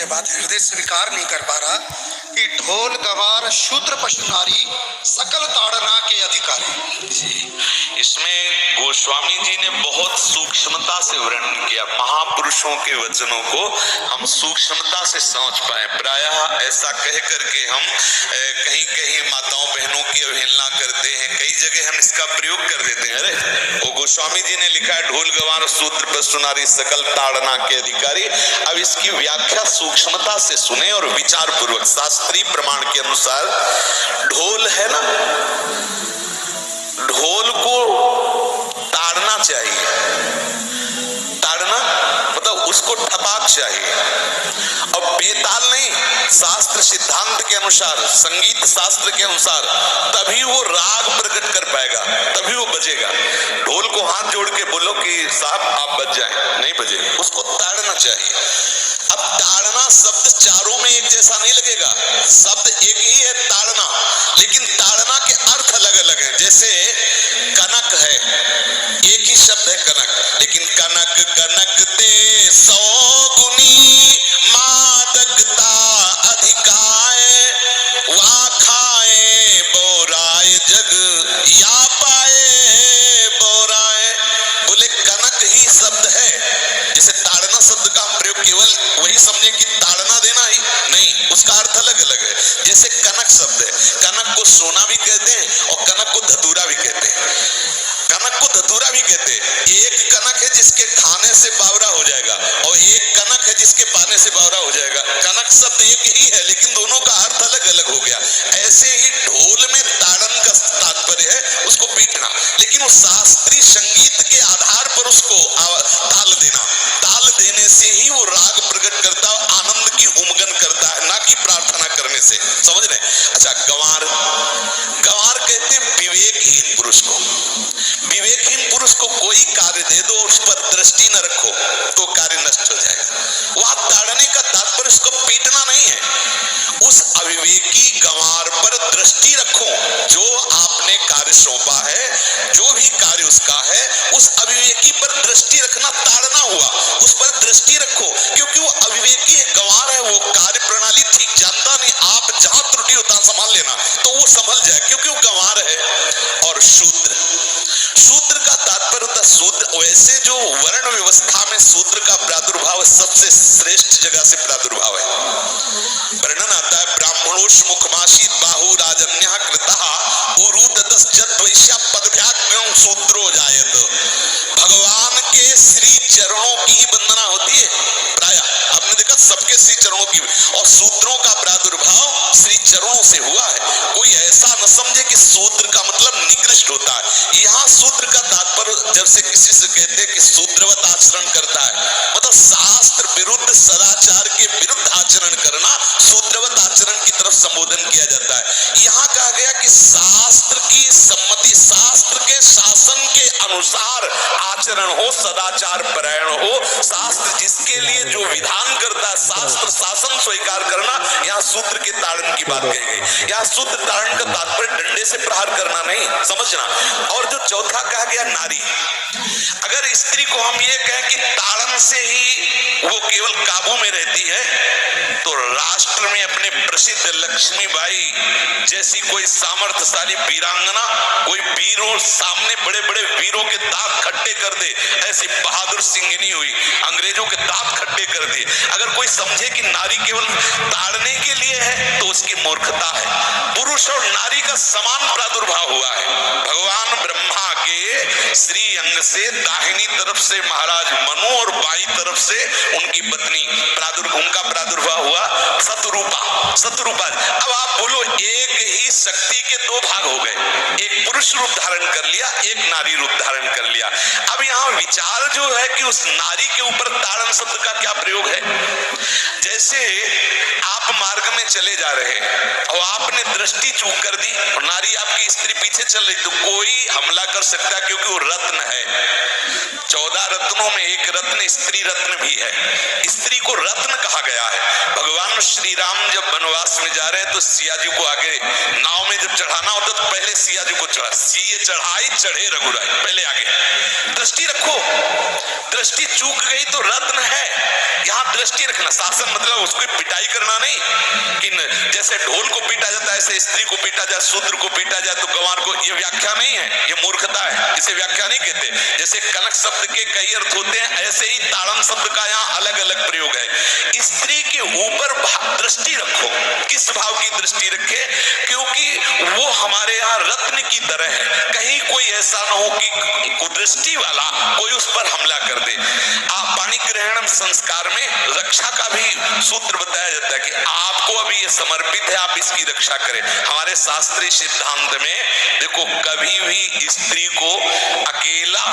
के बाद हृदय स्वीकार नहीं कर पा रहा कि ढोल गवार शूद्र पशु नारी सकल ताड़ना के अधिकारी। जी, इसमें गोस्वामी जी ने बहुत सूक्ष्मता से वर्णन किया। महापुरुषों के वचनों को हम सूक्ष्मता से समझ पाए। प्रायः ऐसा कह करके हम कहीं कहीं माताओं बहनों की अवहेलना करते हैं, कई जगह हम इसका प्रयोग कर देते हैं। अरे वो गोस्वामी जी ने लिखा है ढोल गवार शूद्र पशु नारी सकल ताड़ना के अधिकारी। अब इसकी व्याख्या सूक्ष्मता से सुने और विचार पूर्वक। शास्त्रीय प्रमाण के अनुसार ढोल है ना, ढोल को ताड़ना चाहिए। ताड़ना मतलब उसको ठपाक चाहिए, और बेताल नहीं। शास्त्र सिद्धांत के अनुसार, संगीत शास्त्र के अनुसार तभी वो राग प्रकट कर पाएगा, तभी वो बजेगा। ढोल को हाथ जोड़ के बोलो कि साहब आप बज जाएं, नहीं बजेगा, उसको ताड़ना चाहिए। अब ताड़ना शब्द चारों में एक जैसा नहीं लगेगा, शब्द एक ही है ताड़ना, लेकिन ताड़ना के अर्थ अलग अलग हैं। जैसे कनक है, एक ही शब्द है कनक, लेकिन कनक कनकते सौ गुनी मादकता अधिकाय, वा खाए बोराए जग या पाए बोराए। बोले कनक ही शब्द है। जैसे ताड़ना शब्द का हम प्रयोग केवल वही समझे कि ताड़ना देना ही नहीं, उसका अर्थ अलग अलग है। जैसे कनक शब्द है, कनक को सोना भी कहते हैं और कनक को धतूरा भी कहते हैं। कनक को धतूरा भी कहते हैं। एक कनक है जिसके खाने से बावरा हो जाएगा, और एक कनक है जिसके पाने से बावरा हो जाएगा। कनक शब्द एक ही है, लेकिन दोनों का अर्थ अलग अलग हो गया। ऐसे ही ढोल में ताड़न का तात्पर्य है उसको पीटना, लेकिन उस शास्त्रीय संगीत के आधार पर उसको ताल देना। ताल देने से ही वो राग प्रकट करता है, आनंद की उमगन करता है, ना कि प्रार्थना करने से। समझ रहे? अच्छा, गंवार, गंवार कहते हैं विवेकहीन पुरुष को। विवेकहीन पुरुष को कोई कार्य दे दो, उस पर दृष्टि न रखो तो कार्य नष्ट हो जाएगा। वहां ताड़ने का तात्पर्य उसको पीटना नहीं है, उस अविवेकी गंवार पर दृष्टि रखो। जो आपने कार्य सौंपा है, जो भी कार्य उसका है, उस अविवेकी पर दृष्टि रखना ताड़ना हुआ। उस पर दृष्टि रखो, क्योंकि वो अविवेकी है, गंवार है, वो कार्य प्रणाली ठीक जानता नहीं। आप जहां त्रुटि होता संभाल लेना तो वो संभल जाए, क्योंकि वो गंवार है। और शूद्र, शूद्र का तात्पर्य होता शूद्र, वैसे जो वर्ण व्यवस्था में शूद्र का प्रादुर्भाव सबसे श्रेष्ठ जगह से प्रादुर्भाव है। वर्णन आता है ब्राह्मणोष मुखमाशीत बाहु राजन्यः कृतः उरुदतस जत वैश्या पदभ्याग्म्यं शूद्रो जायत। भगवान के श्री चरणों की ही वंदना होती है प्रायः, आपने देखा सबके श्री चरणों की, और शूद्रों का प्रादुर्भाव श्री चरणों से हुआ है। कोई ऐसा न समझे कि शूद्र का मतलब निकृष्ट होता है। यहाँ शूद्र का तात्पर्य जब से किसी से कहते हैं कि शूद्रवत आचरण करता है, मतलब शास्त्र विरुद्ध सदाचार के विरुद्ध आचरण करना शूद्रवत आचरण की तरफ संबोधन किया जाता है। यहाँ कहा गया कि शास्त्र की सम्मति, शास्त्र के शासन के अनुसार आचरण हो, सदाचार परायण हो। शास्त्र जिसके लिए जो विधान करता है, शास्त्र शासन स्वीकार करना, यहाँ सूत्र के ताड़न की बात कही गई। यहाँ सूत्र ताड़न का तात्पर्य डंडे से प्रहार करना नहीं, समझना। और जो चौथा कहा गया नारी, अगर स्त्री को हम ये कहें कि ताड़न से ही वो केवल काबू में रहती है, तो राष्ट्र में अपने प्रसिद्ध लक्ष्मीबाई जैसी कोई सामर्थ्यशाली वीरांगना, कोई वीरों सामने बड़े बड़े वीरों के दांत खट्टे कर दे, ऐसी बहादुर सिंहनी हुई, अंग्रेजों के दांत खट्टे कर दिए। अगर कोई समझे कि नारी केवल ताड़ने के लिए है तो उसकी मूर्खता है। पुरुष और नारी का समान प्रादुर्भाव हुआ है। भगवान ब्रह्मा के श्री अंग से दाहिनी तरफ से महाराज मनु और बाई तरफ से उनकी पत्नी उनका प्रादुर्भाव हुआ शतरूपा। शतरूपा, अब आप बोलो एक ही शक्ति के दो भाग हो गए, एक पुरुष रूप धारण कर लिया, एक नारी रूप धारण कर लिया। अब यहाँ विचार जो है कि उस नारी के ऊपर ताड़न शब्द का क्या प्रयोग है। जैसे आप मार्ग में चले जा रहे हैं और आपने दृष्टि चूक कर दी और नारी आपकी स्त्री पीछे चल रही, तो कोई हमला कर सकता है, क्योंकि वो रत्न है। 14 रत्नों में एक रत्न स्त्री रत्न भी है। स्त्री को रत्न कहा गया है। भगवान श्री राम जब वनवास में जा रहे हैं तो सिया जी को आगे नाव में जब चढ़ाना होता तो पहले सिया जी को चढ़ा, सीए चढ़ाई चढ़े रघुराई, पहले आगे। दृष्टि रखो, दृष्टि चूक गई तो रत्न है, यहाँ दृष्टि रखना। शासन मतलब उसको पिटाई करना नहीं कि जैसे ढोल को पीटा जाता है ऐसे स्त्री को पीटा जाए, शूद्र को पीटा जाए तो गंवार को, ये व्याख्या नहीं है, ये मूर्खता है, इसे व्याख्या नहीं कहते। जैसे कनक शब्द के कई अर्थ होते हैं, ऐसे ही ताड़न शब्द का यहाँ अलग अलग प्रयोग है। स्त्री के ऊपर दृष्टि रखो। किस भाव की दृष्टि रखे? क्योंकि वो हमारे यहाँ रत्न की तरह है, कहीं कोई ऐसा ना हो कि कुदृष्टि वाला कोई उस पर हमला कर दे। आप पाणी ग्रहण संस्कार में रक्षा का भी सूत्र बताया जाता है कि आपको अभी ये समर्पित है, आप इसकी रक्षा करें। हमारे शास्त्रीय सिद्धांत में देखो, कभी भी स्त्री को अकेला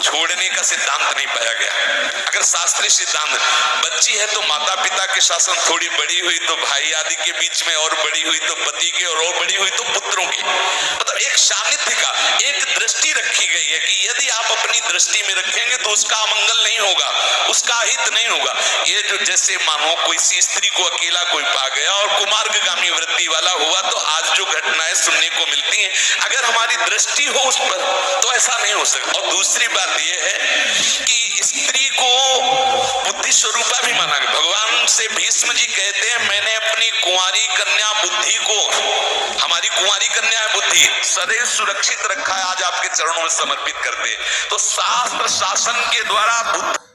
छोड़ने का सिद्धांत नहीं पाया गया। अगर शास्त्रीय सिद्धांत, बच्ची है तो माता पिता के शासन, थोड़ी बड़ी हुई तो भाई आदि के बीच में, और बड़ी हुई तो पति के, और बड़ी हुई तो पुत्रों की, मतलब एक सानिध्य का एक दृष्टि रखी गई है कि यदि आप अपनी दृष्टि में रखेंगे तो उसका अमंगल नहीं होगा, उसका हित नहीं होगा। ये जो जैसे मानो कोई सी स्त्री को अकेला कोई पा गया और कुमार्गामी वृत्ति वाला हुआ, तो आज जो घटनाएं सुनने को मिलती हैं, अगर हमारी दृष्टि हो उस पर तो ऐसा नहीं हो सकता। और दूसरी बात ये है कि स्त्री को बुद्धि स्वरूपा भी माना गया। भगवान से भीष्म जी कहते हैं, मैंने अपनी कुंवारी कन्या बुद्धि को, हमारी कुंवारी कन्या बुद्धि सदैव सुरक्षित रखा है, आज आपके चरणों में समर्पित करते हैं। तो शास्त्र शासन के द्वारा बुद्धि